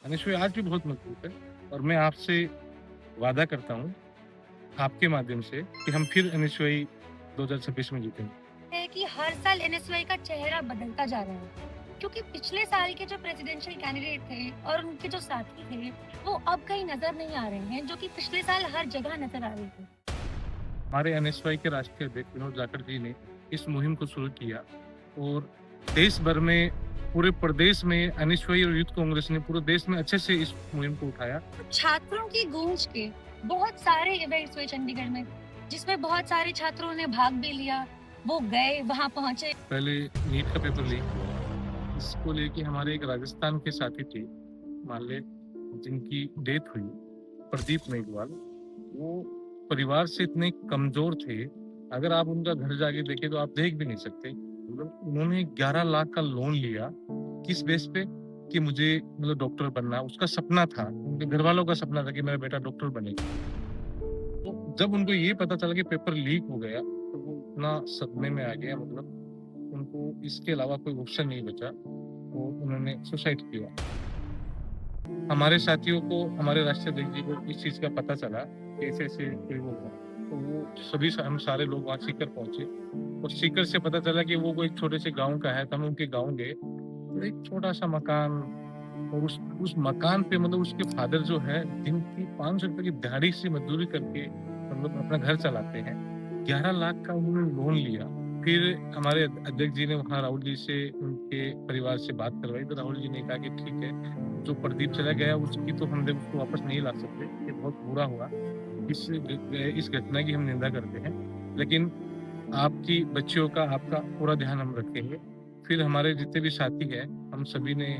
अनिश्चय आज भी बहुत मजबूत है और मैं आपसे वादा करता हूँ, आपके माध्यम से कि हम फिर अनिश्चय 2026 में जीतेंगे। है कि हर साल एनएसयूआई का चेहरा बदलता जा रहा है क्योंकि पिछले साल के जो प्रेसिडेंशियल कैंडिडेट थे और उनके जो साथी थे वो अब कहीं नजर नहीं आ रहे हैं जो कि पिछले साल हर जगह नजर आ रहे थे। हमारे एनएसवाई के राष्ट्रीय अध्यक्ष विनोद जाखड़ जी ने इस मुहिम को शुरू किया और देश भर में, पूरे प्रदेश में एनएसवाई और यूथ कांग्रेस ने पूरे देश में अच्छे से इस मुहिम को उठाया। तो छात्रों की गूंज के बहुत सारे इवेंट्स हुए चंडीगढ़ में जिसमें बहुत सारे छात्रों ने भाग भी लिया। वो गए वहां पहुंचे। पहले नीट का पेपर लीक हुआ, इसको लेके हमारे एक राजस्थान के साथी थे, मान ले, जिनकी डेथ हुई, प्रदीप मेघवाल। वो परिवार से इतने कमजोर थे, अगर आप उनका घर जाके देखें तो आप देख भी नहीं सकते। मतलब उन्होंने 11 लाख का लोन लिया, किस बेस पे? कि मुझे मतलब डॉक्टर बनना, उसका सपना था, उनके घर वालों का सपना था कि मेरा बेटा डॉक्टर बनेगा। तो जब उनको ये पता चला कि पेपर लीक हो गया तो वो इतना सदमे में आ गया, मतलब उनको इसके अलावा कोई ऑप्शन नहीं बचा, वो उन्होंने सुसाइड किया। हमारे साथियों को, हमारे राष्ट्रीय अध्यक्ष जी को इस चीज का पता चला कि ऐसे ऐसे कोई वो हुआ, तो वो सभी हम सारे लोग वहाँ सीकर पहुंचे और सीकर से पता चला कि वो कोई एक छोटे से गांव का है, तो हम उनके गांव गए। तो एक छोटा सा मकान, और उस मकान पे मतलब उसके फादर जो है, दिन की 500 रुपए की दिहाड़ी से मजदूरी करके मतलब अपना घर चलाते हैं। 11 लाख का उन्होंने लोन लिया। फिर हमारे अध्यक्ष जी ने वहाँ राहुल जी से, उनके परिवार से बात करवाई, तो राहुल जी ने कहा कि ठीक है, जो प्रदीप चला गया उसकी तो हम उसको वापस नहीं ला सकते, ये बहुत बुरा हुआ, इस घटना की हम निंदा करते हैं, लेकिन आपकी बच्चियों का, आपका पूरा ध्यान हम रखेंगे। फिर हमारे जितने भी साथी हैं, हम सभी ने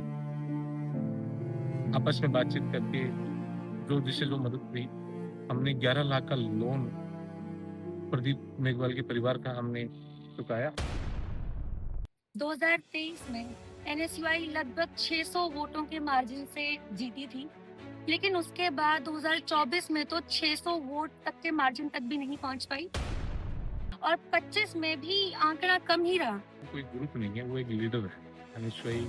आपस में बातचीत करके जो जिसे जो मदद हुई, हमने 11 लाख का लोन प्रदीप मेघवाल के परिवार का हमने चुकाया। 2023 में एनएसयूआई लगभग 600 वोटों के मार्जिन से जीती थी, लेकिन उसके बाद 2024 में तो 600 वोट तक के मार्जिन तक भी नहीं पहुंच पाई और 25 में भी आंकड़ा कम ही रहा। कोई ग्रुप नहीं है, वो एक लीडर है, अनिश्वई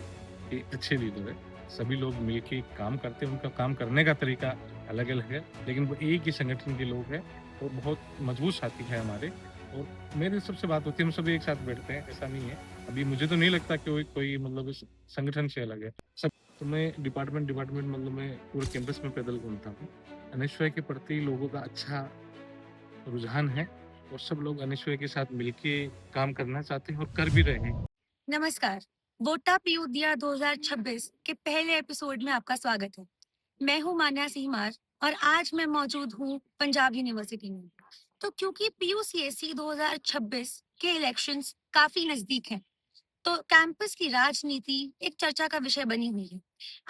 के अच्छे लीडर है। सभी लोग मिलके काम करते हैं, उनका काम करने का तरीका अलग अलग है, लेकिन वो एक ही संगठन के लोग हैं और बहुत मजबूत साथी है हमारे। और मेरे सबसे बात होती है, हम सभी एक साथ बैठते हैं, ऐसा नहीं है। अभी मुझे तो नहीं लगता कि कोई मतलब इस संगठन से अलग है सब। तो मैं डिपार्टमेंट डिपार्टमेंट मतलब मैं पूरे कैंपस में पैदल घूमता हूँ। अनिश्वय के प्रति लोगों का अच्छा रुझान है और सब लोग अनिश्वय के साथ मिलके काम करना चाहते हैं और कर भी रहे हैं। नमस्कार, वोटा पीयू दिया 2026 के पहले एपिसोड में आपका स्वागत है। मैं हूं मान्या सीमार और आज मैं मौजूद हूं पंजाब यूनिवर्सिटी में। तो क्योंकि पीयूसीएसई 2026 के इलेक्शंस काफी नजदीक हैं, तो कैंपस की राजनीति एक चर्चा का विषय बनी हुई है।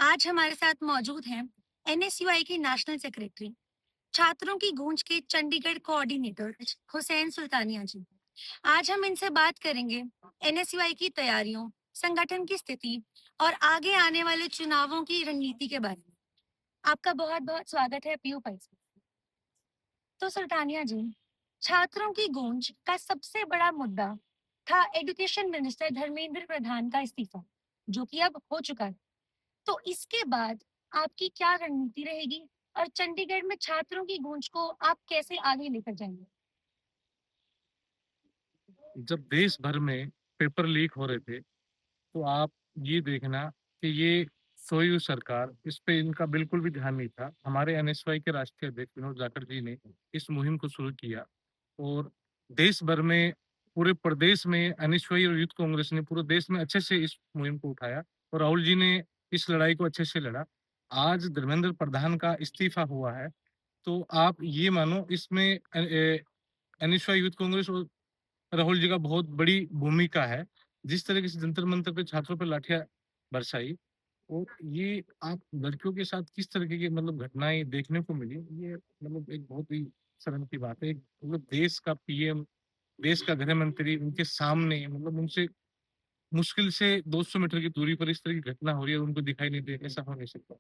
आज हमारे साथ मौजूद हैं एनएसयूआई के नेशनल सेक्रेटरी, छात्रों की गूंज के चंडीगढ़ कोऑर्डिनेटर हुसैन सुल्तानिया जी। आज हम इनसे बात करेंगे एनएसयूआई की तैयारियों, संगठन की स्थिति और आगे आने वाले चुनावों की रणनीति के बारे में। आपका बहुत बहुत स्वागत है पीयू पल्स में। तो सुल्तानिया जी, छात्रों की गूंज का सबसे बड़ा मुद्दा था एजुकेशन मिनिस्टर धर्मेंद्र प्रधान का इस्तीफा, जो कि अब हो चुका है। तो इसके बाद आपकी क्या रणनीति रहेगी और चंडीगढ़ में छात्रों की गूंज को आप कैसे आगे लेकर जाएंगे? जब देश भर में पेपर लीक हो रहे थे, तो आप ये देखना कि ये सोई हुई सरकार, इस पे इनका बिल्कुल भी ध्यान नहीं था। हमारे एनएसवाई के राष्ट्रीय अध्यक्ष विनोद जाखड़ जी ने इस मुहिम को शुरू किया और देश भर में, पूरे प्रदेश में एनएसवाई और यूथ कांग्रेस ने पूरे देश में अच्छे से इस मुहिम को उठाया और राहुल जी ने इस लड़ाई को अच्छे से लड़ा। आज धर्मेंद्र प्रधान का इस्तीफा हुआ है, तो आप ये मानो इसमें एनएसवाई यूथ कांग्रेस और राहुल जी का बहुत बड़ी भूमिका है। जिस तरीके से जंतर मंतर पे छात्रों पर लाठियां बरसाई, और ये आप लड़कियों के साथ किस तरीके की मतलब घटनाएं देखने को मिली, ये मतलब एक बहुत ही शर्म की बात है। मतलब देश का पीएम, देश का गृह मंत्री उनके सामने, मतलब उनसे मुश्किल से 200 मीटर की दूरी पर इस तरह की घटना हो रही है और उनको दिखाई नहीं दे, ऐसा हो नहीं सकता।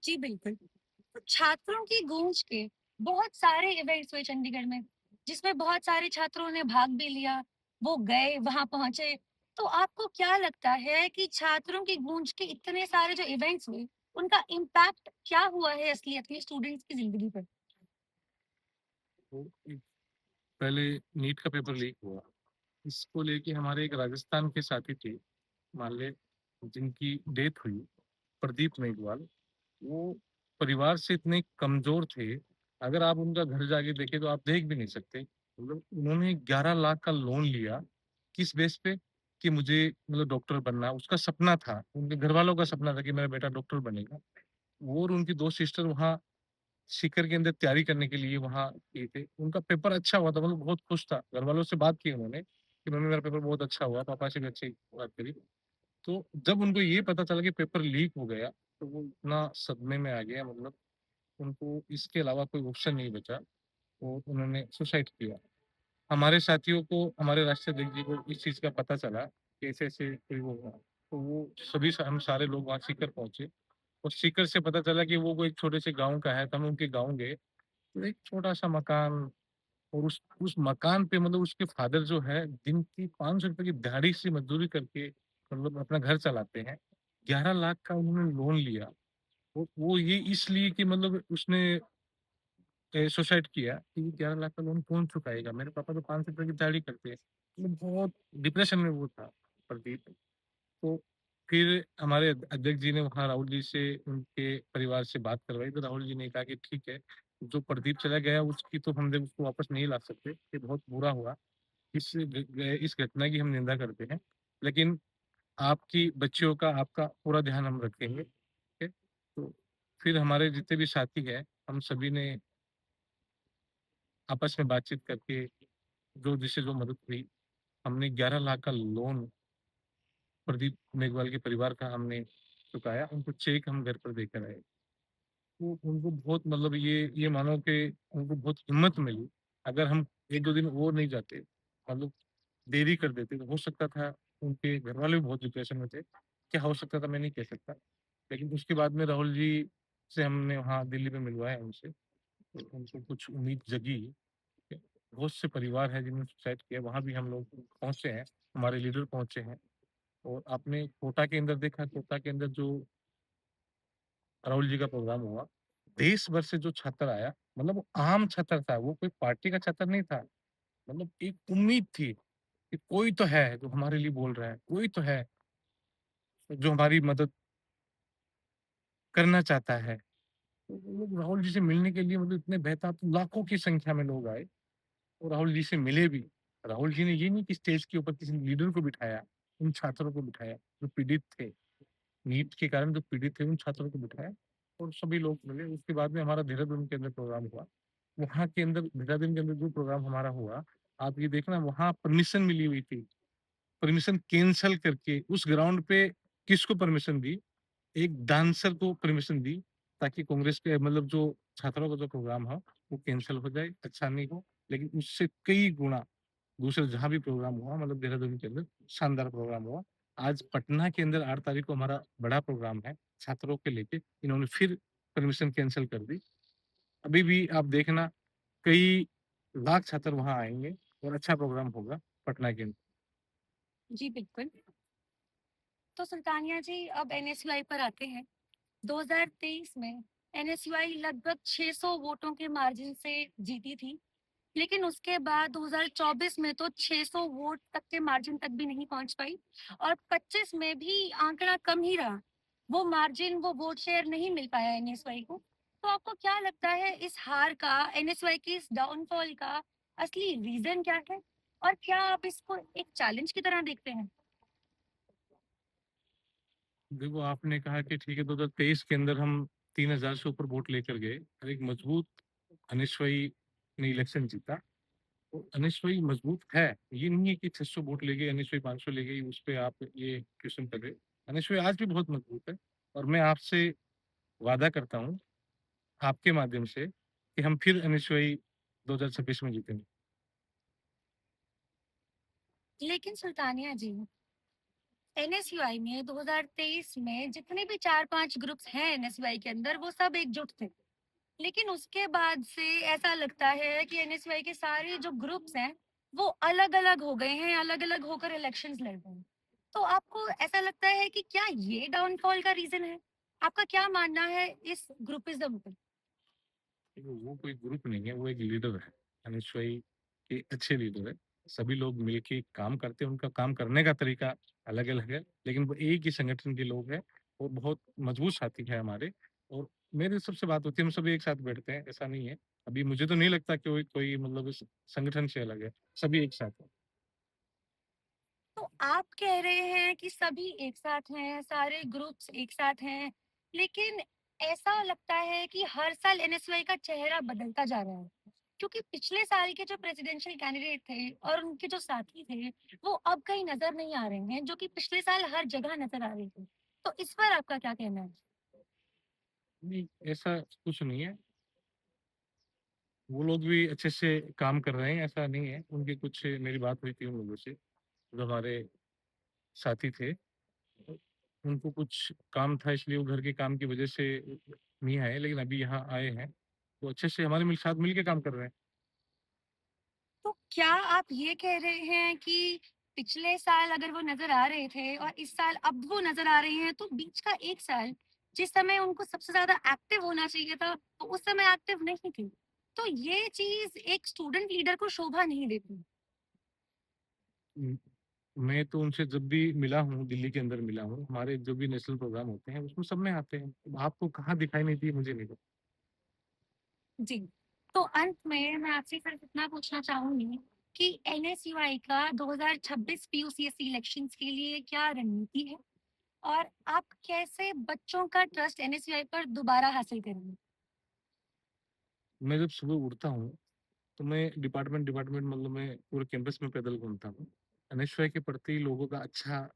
जी बिल्कुल। तो छात्रों की गूंज के बहुत सारे इवेंट्स हुए चंडीगढ़ में जिसमें बहुत सारे छात्रों ने भाग भी लिया। वो गए वहां पहुंचे। तो आपको क्या लगता है कि छात्रों की गूंज के इतने सारे जो इवेंट्स हुए, उनका इम्पैक्ट क्या हुआ है असलियत में स्टूडेंट्स की जिंदगी पर? तो पहले नीट का पेपर लीक हुआ। इसको लेके हमारे एक राजस्थान के साथी थे, मान ले, जिनकी डेथ हुई, प्रदीप मेघवाल। वो परिवार से इतने कमजोर थे, अगर आप उनका घर जाके देखे तो आप देख भी नहीं सकते। मतलब उन्होंने 11 लाख का लोन लिया। किस बेस पे? कि मुझे मतलब डॉक्टर बनना उसका सपना था, उनके घर वालों का सपना था कि मेरा बेटा डॉक्टर बनेगा। वो और उनकी दो सिस्टर वहाँ सीकर के अंदर तैयारी करने के लिए वहाँ किए थे। उनका पेपर अच्छा हुआ था, मतलब बहुत खुश था। घर वालों से बात की उन्होंने कि मम्मी मेरा पेपर बहुत अच्छा हुआ, पापा से भी अच्छी बात करी। तो जब उनको ये पता चला कि पेपर लीक हो गया, तो वो इतना सदमे में आ गया, मतलब उनको इसके अलावा कोई ऑप्शन नहीं बचा। तो उन्होंने सुसाइड किया। हमारे साथियों को, हमारे राष्ट्रीय अध्यक्ष जी को इस चीज़ का पता चला कि ऐसे-ऐसे कोई वो हुआ। तो वो सभी हम सारे लोग वहाँ सीकर पहुँचे और सीकर से पता चला कि वो कोई एक छोटे से गाँव का है, तो हम उनके गाँव गए। तो एक छोटा-सा मकान, और उस मकान पे मतलब उसके फादर जो है दिन की ₹500 की दिहाड़ी से मज़दूरी करके मतलब अपना घर चलाते हैं। 11 लाख का उन्होंने लोन लिया। वो ये इसलिए कि मतलब उसने सुसाइड किया कि 11 लाख का लोन कौन चुकाएगा? मेरे पापा तो ₹500 की दिहाड़ी करते हैं। मतलब बहुत डिप्रेशन में वो था प्रदीप। तो फिर हमारे अध्यक्ष जी ने वहाँ राहुल जी से, उनके परिवार से बात करवाई, तो राहुल जी ने कहा कि ठीक है, जो प्रदीप चला गया उसकी तो हम लोग उसको वापस नहीं ला सकते, ये बहुत बुरा हुआ। इस घटना की हम निंदा करते हैं, लेकिन आपकी बच्चियों का, आपका पूरा ध्यान हम रखेंगे, ठीक है? तो फिर हमारे जितने भी साथी हैं, हम सभी ने आपस में बातचीत करके जो जिससे जो मदद हुई, हमने 11 लाख का लोन प्रदीप मेघवाल के परिवार का हमने चुकाया, उनको चेक हम घर पर देकर आए। तो उनको बहुत मतलब ये मानो कि उनको बहुत हिम्मत मिली। अगर हम 1-2 दिन और नहीं जाते, मतलब देरी कर देते, तो हो सकता था उनके घरवाले भी बहुत डिप्रेशन में थे। क्या हो सकता था मैं नहीं कह सकता। लेकिन उसके बाद में राहुल जी से हमने वहाँ दिल्ली में मिलवाया उनसे, तो उनको कुछ उम्मीद जगी। बहुत से परिवार हैं जिन्होंने सुसाइड किया, वहाँ भी हम लोग पहुँचे हैं, हमारे लीडर पहुँचे हैं। और आपने कोटा के अंदर देखा, कोटा के अंदर जो राहुल जी का प्रोग्राम हुआ, देश भर से जो छात्र आया, मतलब वो आम छात्र था, वो कोई पार्टी का छात्र नहीं था। मतलब एक उम्मीद थी कि कोई तो है जो हमारे लिए बोल रहा है, कोई तो है जो हमारी मदद करना चाहता है। तो वो लोग राहुल जी से मिलने के लिए मतलब इतने बेताब, लाखों की संख्या में लोग आए और राहुल जी से मिले भी। राहुल जी ने ये नहीं कि स्टेज के ऊपर किसी लीडर को बिठाया, उन छात्रों को बिठाया जो पीड़ित थे। नीट के कारण जो पीड़ित थे उन छात्रों को बिठाया और सभी लोग मिले। उसके बाद में हमारा देहरादून के अंदर प्रोग्राम हुआ। वहाँ के अंदर, देहरादून के अंदर जो प्रोग्राम हमारा हुआ, आप ये देखना, वहाँ परमिशन मिली हुई थी। परमिशन कैंसल करके उस ग्राउंड पे किसको परमिशन दी? एक डांसर को परमिशन दी, ताकि कांग्रेस के मतलब जो छात्रों का जो प्रोग्राम हो वो कैंसल हो जाए, अच्छा नहीं हो। लेकिन उससे कई गुना दूसरे जहाँ भी प्रोग्राम हुआ, मतलब देहरादून के अंदर शानदार प्रोग्राम हुआ। आज पटना के अंदर 8 तारीख को हमारा बड़ा प्रोग्राम है छात्रों के लेके, इन्होंने फिर परमिशन कैंसल कर दी। अभी भी आप देखना, कई लाख छात्र वहाँ आएँगे और अच्छा प्रोग्राम होगा पटना के अंदर। जी बिल्कुल। तो सुल्तानिया जी, अब एनएसयूआई पर आते हैं। 2023 में एनएसयूआई लगभग 600 वोटों के मार्जिन से जीती थी, लेकिन उसके बाद 2024 में तो 600 वोट तक के मार्जिन तक भी नहीं पहुंच पाई और 25 में भी आंकड़ा कम ही रहा। वो मार्जिन, वो वोट शेयर नहीं मिल पाया एनएसवाई को। तो आपको क्या लगता है इस हार का, एनएसवाई की इस डाउनफॉल का असली रीजन क्या है? और क्या आप इसको एक चैलेंज की तरह देखते हैं? देखो, आपने कहा कि ठीक है, 2023 के अंदर हम 3000 से ऊपर वोट लेकर गए और एक मजबूत अनिश्वयी ने इलेक्शन जीता। तो अनिश्वयी मजबूत है, ये नहीं है कि 600 वोट ले गए, अनिश्वयी 500 ले गई, उस पे आप ये क्वेश्चन कर रहे हो। अनिश्वयी आज भी बहुत मजबूत है और मैं आपसे वादा करता हूँ, आपके माध्यम से, कि हम फिर अनिश्वयी 2026 में जीतेंगे। लेकिन सुल्तानिया जी, एनएसयूआई में 2023 में जितने भी 4-5 ग्रुप्स हैं एनएसयूआई के अंदर, वो सब एकजुट थे। लेकिन उसके बाद से ऐसा लगता है कि एनएसयूआई के सारे जो ग्रुप्स हैं, वो अलग-अलग हो गए हैं, अलग-अलग होकर इलेक्शंस लड़ रहे हैं। तो आपको ऐसा लगता है कि क्या ये डाउनफॉल का रीजन है? आपका क्या मानना है इस ग्रुपिज्म पे? वो कोई ग्रुप नहीं है, वो एक लीडर है। अनिश्वई के अच्छे लीडर है। सभी लोग मिलके काम करते हैं, उनका काम करने का तरीका अलग-अलग है, लेकिन वो एक ही संगठन के लोग हैं और बहुत मजबूत साथी हैं हमारे। और मेरी सबसे बात होती है, हम सभी एक साथ बैठते हैं, ऐसा नहीं है। अभी मुझे तो नहीं लगता कि कोई कोई मतलब इस संगठन से अलग है, सभी एक साथ हैं। तो आप कह रहे हैं कि सभी एक साथ हैं, सारे ग्रुप्स एक साथ हैं, लेकिन ऐसा लगता है कि हर साल एनएसयूआई का चेहरा बदलता जा रहा है। क्योंकि पिछले साल के जो प्रेसिडेंशियल कैंडिडेट थे और उनके जो साथी थे, वो अब कहीं नजर नहीं आ रहे हैं, जो कि पिछले साल हर जगह नजर आ रहे थे। तो इस पर आपका क्या कहना है? नहीं, ऐसा कुछ नहीं है। वो लोग भी अच्छे से काम कर रहे हैं, ऐसा नहीं है। उनकी कुछ मेरी बात हुई थी उन लोगों से, जो हमारे साथी थे। उनको कुछ काम था, इसलिए वो घर के काम की वजह से नहीं आए, लेकिन अभी यहाँ आए हैं। तो अच्छे से हमारे साथ मिल के काम कर रहे हैं। तो क्या आप ये कह रहे हैं कि पिछले साल अगर वो नज़र आ रहे थे और इस साल अब वो नज़र आ रहे हैं, तो बीच का 1 साल जिस समय उनको सबसे ज़्यादा एक्टिव होना चाहिए था, तो उस समय एक्टिव नहीं थे। तो ये चीज़ एक स्टूडेंट लीडर को शोभा नहीं देती। उम, मैं तो उनसे जब भी मिला हूँ, दिल्ली के अंदर मिला हूँ, हमारे जो भी नेशनल प्रोग्राम होते हैं, उसमें सब में आते हैं। अब आपको कहाँ दिखाई नहीं दी, मुझे नहीं पता। जी। तो अंत में मैं आपसे सिर्फ इतना पूछना चाहूँगी कि एनएसयूआई का 2026 पीयूसीएसई इलेक्शंस के लिए क्या रणनीति है? और आप कैसे बच्चों का ट्रस्ट एनएसयूआई पर दोबारा हासिल करेंगे? मैं जब सुबह उठता हूँ, तो मैं डिपार्टमेंट मतलब मैं पूरे कैंपस में पैदल घूमता हूँ। एनएसयूआई के प्रति लोगों का अच्छा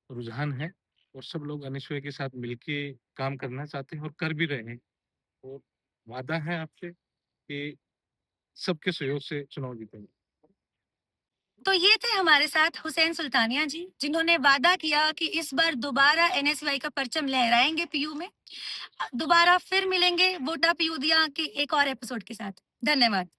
रुझान है और सब लोग एनएसयूआई के साथ मिलके काम करना चाहते हैं और कर भी रहे हैं। और वादा है आपसे कि सबके सहयोग से चुनाव जीतेंगे। तो ये थे हमारे साथ हुसैन सुल्तानिया जी, जिन्होंने वादा किया कि इस बार दोबारा एनएसवाई का परचम लहराएंगे पीयू में। दोबारा फिर मिलेंगे वोटा पीयू दिया के एक और एपिसोड के साथ। धन्यवाद।